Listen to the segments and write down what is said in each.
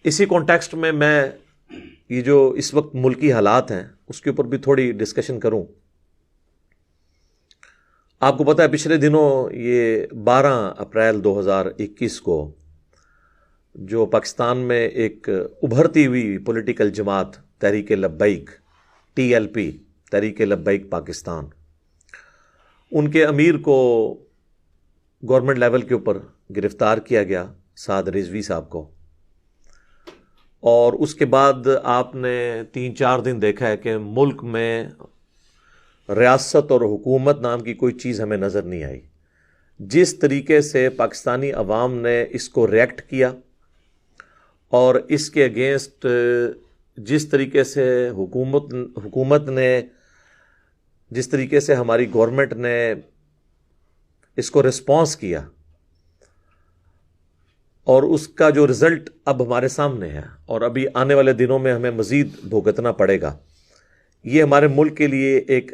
اسی کانٹیکسٹ میں یہ جو اس وقت ملکی حالات ہیں اس کے اوپر بھی تھوڑی ڈسکشن کروں. آپ کو پتہ ہے پچھلے دنوں یہ 12 اپریل 2021 کو جو پاکستان میں ایک ابھرتی ہوئی پولیٹیکل جماعت تحریک لبیک TLP تحریک لبیک پاکستان، ان کے امیر کو گورنمنٹ لیول کے اوپر گرفتار کیا گیا، سعد رضوی صاحب کو. اور اس کے بعد آپ نے 3-4 دن دیکھا ہے کہ ملک میں ریاست اور حکومت نام کی کوئی چیز ہمیں نظر نہیں آئی. جس طریقے سے پاکستانی عوام نے اس کو ریئیکٹ کیا اور اس کے اگینسٹ جس طریقے سے حکومت نے، جس طریقے سے ہماری گورنمنٹ نے اس کو رسپانس کیا، اور اس کا جو رزلٹ اب ہمارے سامنے ہے اور ابھی آنے والے دنوں میں ہمیں مزید بھگتنا پڑے گا، یہ ہمارے ملک کے لیے ایک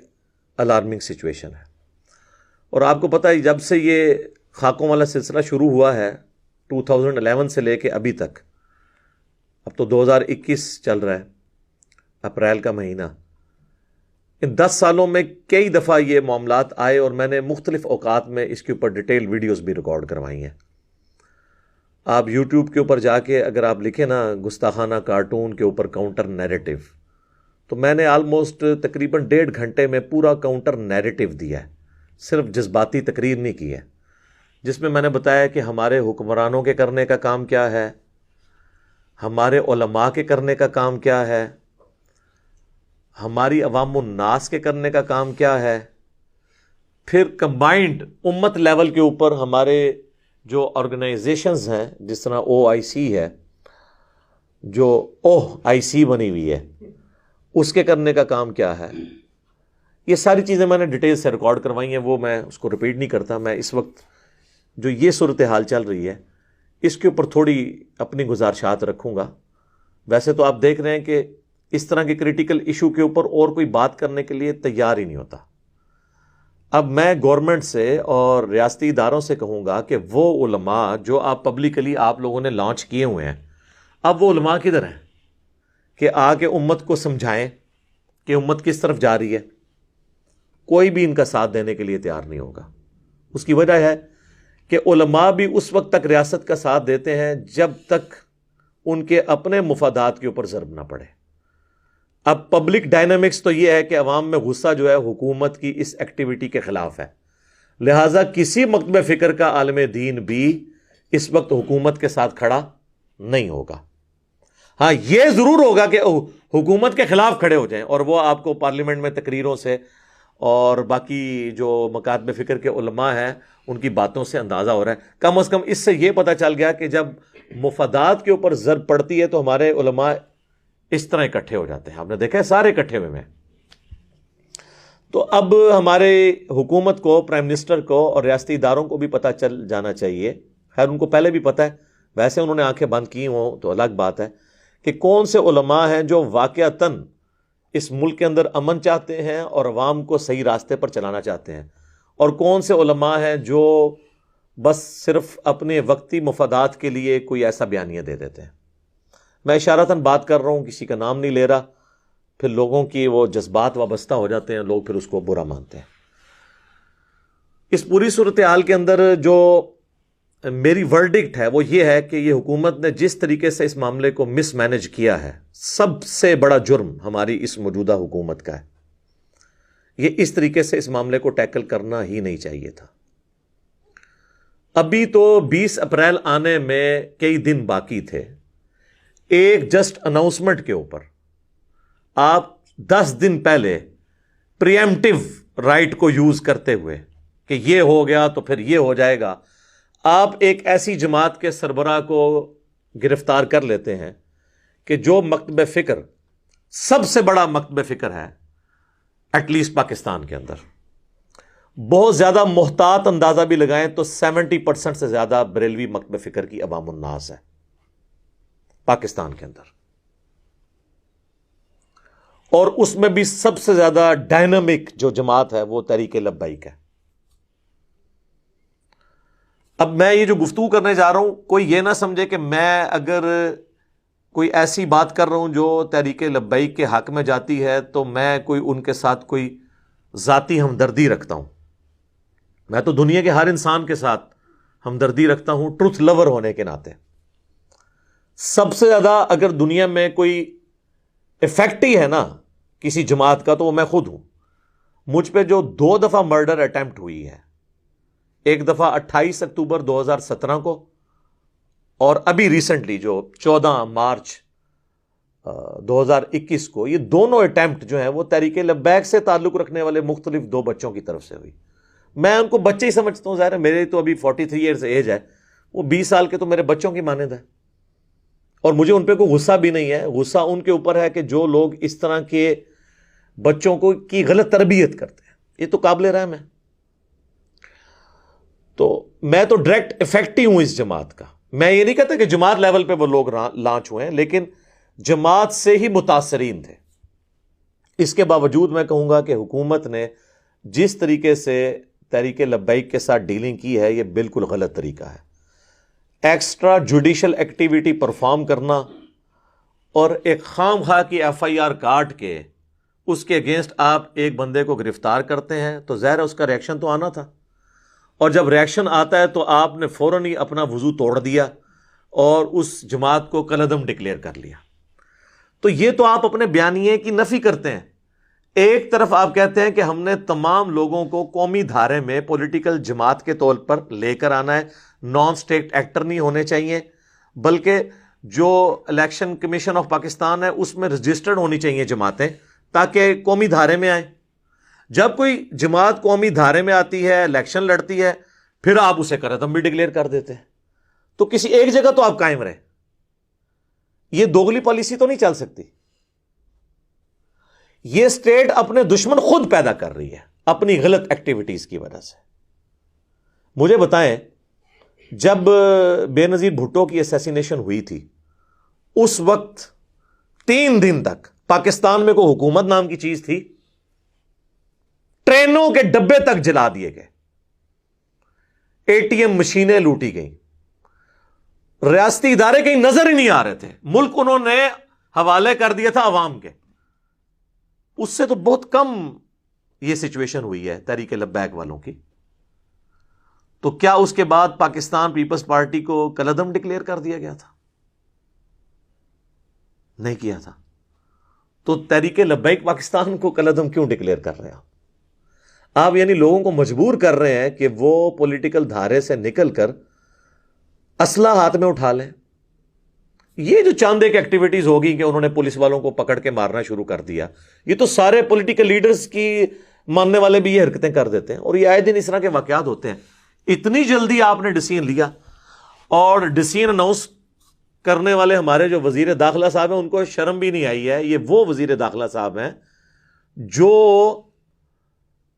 الارمنگ سچویشن ہے. اور آپ کو پتہ ہے جب سے یہ خاکوں والا سلسلہ شروع ہوا ہے 2011 سے لے کے ابھی تک، اب تو 2021 چل رہا ہے، اپریل کا مہینہ، ان 10 سالوں میں کئی دفعہ یہ معاملات آئے اور میں نے مختلف اوقات میں اس کے اوپر ڈیٹیل ویڈیوز بھی ریکارڈ کروائی ہیں. آپ یوٹیوب کے اوپر جا کے اگر آپ لکھیں نا گستاخانہ کارٹون کے اوپر کاؤنٹر نیریٹو، تو میں نے آلموسٹ تقریباً 1.5 گھنٹے میں پورا کاؤنٹر نیریٹو دیا ہے، صرف جذباتی تقریر نہیں کی ہے، جس میں نے بتایا کہ ہمارے حکمرانوں کے کرنے کا کام کیا ہے، ہمارے علماء کے کرنے کا کام کیا ہے، ہماری عوام الناس کے کرنے کا کام کیا ہے، پھر کمبائنڈ امت لیول کے اوپر ہمارے جو آرگنائزیشنز ہیں، جس طرح OIC ہے، جو OIC بنی ہوئی ہے، اس کے کرنے کا کام کیا ہے. یہ ساری چیزیں میں نے ڈیٹیل سے ریکارڈ کروائی ہیں، وہ میں اس کو ریپیٹ نہیں کرتا. میں اس وقت جو یہ صورتحال چل رہی ہے اس کے اوپر تھوڑی اپنی گزارشات رکھوں گا. ویسے تو آپ دیکھ رہے ہیں کہ اس طرح کے کریٹیکل ایشو کے اوپر اور کوئی بات کرنے کے لیے تیار ہی نہیں ہوتا. اب میں گورنمنٹ سے اور ریاستی اداروں سے کہوں گا کہ وہ علماء جو آپ پبلکلی آپ لوگوں نے لانچ کیے ہوئے ہیں، اب وہ علماء کدھر ہیں کہ آ کے امت کو سمجھائیں کہ امت کس طرف جا رہی ہے؟ کوئی بھی ان کا ساتھ دینے کے لیے تیار نہیں ہوگا. اس کی وجہ ہے کہ علماء بھی اس وقت تک ریاست کا ساتھ دیتے ہیں جب تک ان کے اپنے مفادات کے اوپر ضرب نہ پڑے. اب پبلک ڈائنامکس تو یہ ہے کہ عوام میں غصہ جو ہے حکومت کی اس ایکٹیویٹی کے خلاف ہے، لہٰذا کسی مکتب فکر کا عالم دین بھی اس وقت حکومت کے ساتھ کھڑا نہیں ہوگا. ہاں یہ ضرور ہوگا کہ حکومت کے خلاف کھڑے ہو جائیں، اور وہ آپ کو پارلیمنٹ میں تقریروں سے اور باقی جو مکاتب فکر کے علماء ہیں ان کی باتوں سے اندازہ ہو رہا ہے. کم از کم اس سے یہ پتہ چل گیا کہ جب مفادات کے اوپر ضرب پڑتی ہے تو ہمارے علماء اس طرح اکٹھے ہو جاتے ہیں. آپ نے دیکھا ہے سارے اکٹھے ہوئے ہیں. تو اب ہمارے حکومت کو، پرائم منسٹر کو اور ریاستی اداروں کو بھی پتہ چل جانا چاہیے، خیر ان کو پہلے بھی پتہ ہے، ویسے انہوں نے آنکھیں بند کی ہوں تو الگ بات ہے، کہ کون سے علماء ہیں جو واقعتاً اس ملک کے اندر امن چاہتے ہیں اور عوام کو صحیح راستے پر چلانا چاہتے ہیں، اور کون سے علماء ہیں جو بس صرف اپنے وقتی مفادات کے لیے کوئی ایسا بیانیہ دے دیتے ہیں. میں اشارتاً بات کر رہا ہوں، کسی کا نام نہیں لے رہا، پھر لوگوں کی وہ جذبات وابستہ ہو جاتے ہیں، لوگ پھر اس کو برا مانتے ہیں. اس پوری صورتحال کے اندر جو میری ورڈکٹ ہے وہ یہ ہے کہ یہ حکومت نے جس طریقے سے اس معاملے کو مس مینج کیا ہے، سب سے بڑا جرم ہماری اس موجودہ حکومت کا ہے. یہ اس طریقے سے اس معاملے کو ٹیکل کرنا ہی نہیں چاہیے تھا. ابھی تو 20 اپریل آنے میں کئی دن باقی تھے. ایک جسٹ اناؤنسمنٹ کے اوپر آپ 10 دن پہلے پریمپٹیو رائٹ کو یوز کرتے ہوئے کہ یہ ہو گیا تو پھر یہ ہو جائے گا، آپ ایک ایسی جماعت کے سربراہ کو گرفتار کر لیتے ہیں کہ جو مکتب فکر سب سے بڑا مکتب فکر ہے ایٹ لیسٹ پاکستان کے اندر. بہت زیادہ محتاط اندازہ بھی لگائیں تو 70% سے زیادہ بریلوی مکتب فکر کی عوام الناس ہے پاکستان کے اندر، اور اس میں بھی سب سے زیادہ ڈائنامک جو جماعت ہے وہ تحریک لبیک ہے. اب میں یہ جو گفتگو کرنے جا رہا ہوں، کوئی یہ نہ سمجھے کہ میں اگر کوئی ایسی بات کر رہا ہوں جو تحریک لبیک کے حق میں جاتی ہے تو میں کوئی ان کے ساتھ کوئی ذاتی ہمدردی رکھتا ہوں. میں تو دنیا کے ہر انسان کے ساتھ ہمدردی رکھتا ہوں ٹروتھ لور ہونے کے ناطے. سب سے زیادہ اگر دنیا میں کوئی افیکٹ ہی ہے نا کسی جماعت کا تو وہ میں خود ہوں. مجھ پہ جو 2 دفعہ مرڈر اٹیمپٹ ہوئی ہے، ایک دفعہ 28 اکتوبر 2017 کو، اور ابھی ریسنٹلی جو 14 مارچ 2021 کو، یہ دونوں اٹیمپٹ جو ہیں وہ تحریک لبیک سے تعلق رکھنے والے مختلف 2 بچوں کی طرف سے ہوئی. میں ان کو بچے ہی سمجھتا ہوں، ظاہر ہے میرے تو ابھی 43 ایئرز ایج ہے، وہ 20 سال کے تو میرے بچوں کی مانند ہے، اور مجھے ان پہ کوئی غصہ بھی نہیں ہے. غصہ ان کے اوپر ہے کہ جو لوگ اس طرح کے بچوں کو کی غلط تربیت کرتے ہیں. یہ تو قابل رحم ہے. تو میں تو ڈائریکٹ افیکٹ ہی ہوں اس جماعت کا. میں یہ نہیں کہتا کہ جماعت لیول پہ وہ لوگ لانچ ہوئے ہیں، لیکن جماعت سے ہی متاثرین تھے. اس کے باوجود میں کہوں گا کہ حکومت نے جس طریقے سے تحریک لبیک کے ساتھ ڈیلنگ کی ہے یہ بالکل غلط طریقہ ہے. ایکسٹرا جوڈیشل ایکٹیویٹی پرفارم کرنا اور ایک خام خواہ کی FIR کاٹ کے اس کے اگینسٹ آپ ایک بندے کو گرفتار کرتے ہیں تو ظاہر ہے اس کا ریئیکشن تو آنا تھا، اور جب ریئیکشن آتا ہے تو آپ نے فوراً ہی اپنا وضو توڑ دیا اور اس جماعت کو کالعدم ڈکلیئر کر لیا. تو یہ تو آپ اپنے بیانیے کی نفی کرتے ہیں. ایک طرف آپ کہتے ہیں کہ ہم نے تمام لوگوں کو قومی دھارے میں پولیٹیکل جماعت کے طور پر لے کر آنا ہے، نان اسٹیٹ ایکٹر نہیں ہونے چاہیے، بلکہ جو الیکشن کمیشن آف پاکستان ہے اس میں رجسٹرڈ ہونی چاہیے جماعتیں تاکہ قومی دھارے میں آئیں. جب کوئی جماعت قومی دھارے میں آتی ہے، الیکشن لڑتی ہے، پھر آپ اسے کالعدم بھی ڈکلیئر کر دیتے ہیں. تو کسی ایک جگہ تو آپ قائم رہیں. یہ دوگلی پالیسی تو نہیں چل سکتی. یہ اسٹیٹ اپنے دشمن خود پیدا کر رہی ہے اپنی غلط ایکٹیویٹیز کی وجہ سے. مجھے بتائیں جب بے نظیر بھٹو کی اسیسینیشن ہوئی تھی اس وقت 3 دن تک پاکستان میں کوئی حکومت نام کی چیز تھی؟ ٹرینوں کے ڈبے تک جلا دیے گئے، ATM مشینیں لوٹی گئیں، ریاستی ادارے کہیں نظر ہی نہیں آ رہے تھے، ملک انہوں نے حوالے کر دیا تھا عوام کے. اس سے تو بہت کم یہ سچویشن ہوئی ہے تحریک لبیک والوں کی. تو کیا اس کے بعد پاکستان پیپلز پارٹی کو کالعدم ڈکلیئر کر دیا گیا تھا؟ نہیں کیا تھا. تو تحریک لبیک پاکستان کو کالعدم کیوں ڈکلیئر کر رہے ہیں آپ؟ یعنی لوگوں کو مجبور کر رہے ہیں کہ وہ پولیٹیکل دھارے سے نکل کر اسلحہ ہاتھ میں اٹھا لیں. یہ جو چاند ایک ایکٹیویٹیز ہوگی کہ انہوں نے پولیس والوں کو پکڑ کے مارنا شروع کر دیا، یہ تو سارے پولیٹیکل لیڈرز کی ماننے والے بھی یہ حرکتیں کر دیتے ہیں، اور یہ آئے دن اس طرح کے واقعات ہوتے ہیں. اتنی جلدی آپ نے ڈیسیژن لیا، اور ڈیسیژن اناؤنس کرنے والے ہمارے جو وزیر داخلہ صاحب ہیں ان کو شرم بھی نہیں آئی ہے. یہ وہ وزیر داخلہ صاحب ہیں جو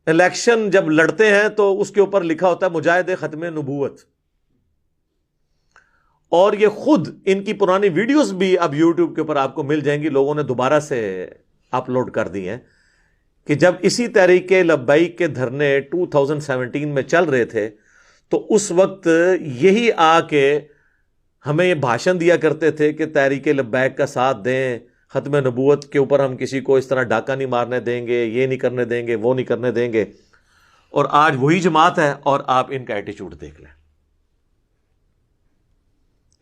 الیکشن جب لڑتے ہیں تو اس کے اوپر لکھا ہوتا ہے مجاہد ختم نبوت، اور یہ خود ان کی پرانی ویڈیوز بھی اب یوٹیوب کے اوپر آپ کو مل جائیں گی، لوگوں نے دوبارہ سے اپلوڈ کر دی ہیں، کہ جب اسی تحریک لبیک کے دھرنے 2017 میں چل رہے تھے تو اس وقت یہی آ کے ہمیں یہ بھاشن دیا کرتے تھے کہ تحریک لبیک کا ساتھ دیں، ختم نبوت کے اوپر ہم کسی کو اس طرح ڈاکہ نہیں مارنے دیں گے، یہ نہیں کرنے دیں گے، وہ نہیں کرنے دیں گے. اور آج وہی جماعت ہے اور آپ ان کا ایٹیچیوڈ دیکھ لیں.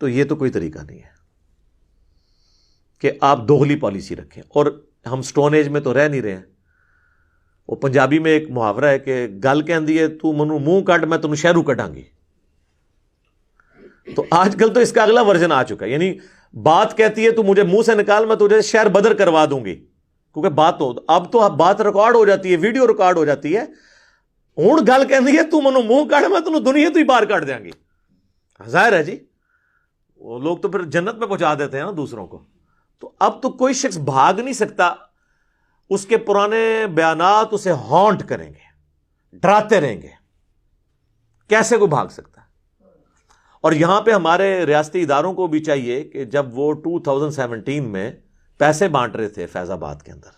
تو یہ تو کوئی طریقہ نہیں ہے کہ آپ دوغلی پالیسی رکھیں. اور ہم سٹون ایج میں تو رہ نہیں رہے ہیں. وہ پنجابی میں ایک محاورہ ہے کہ گل کہندی ہے تو منو منہ کٹ میں تمہیں شہرو کٹاں گی. تو آج کل تو اس کا اگلا ورژن آ چکا ہے، یعنی بات کہتی ہے تو مجھے منہ سے نکال، میں تجھے شہر بدر کروا دوں گی، کیونکہ بات ہو اب تو بات ریکارڈ ہو جاتی ہے، ویڈیو ریکارڈ ہو جاتی ہے. ہوں گل کہندی ہے تو منو منہ کٹ میں تمہیں دنیا تو ہی باہر کٹ دیاں گی. ظاہر ہے جی وہ لوگ تو پھر جنت میں پہنچا دیتے ہیں نا دوسروں کو. تو اب تو کوئی شخص بھاگ نہیں سکتا، اس کے پرانے بیانات اسے ہانٹ کریں گے، ڈراتے رہیں گے. کیسے کوئی بھاگ سکتا ہے؟ اور یہاں پہ ہمارے ریاستی اداروں کو بھی چاہیے کہ جب وہ 2017 میں پیسے بانٹ رہے تھے فیض آباد کے اندر،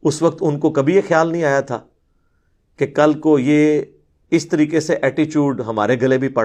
اس وقت ان کو کبھی یہ خیال نہیں آیا تھا کہ کل کو یہ اس طریقے سے ایٹیچیوڈ ہمارے گلے بھی پڑ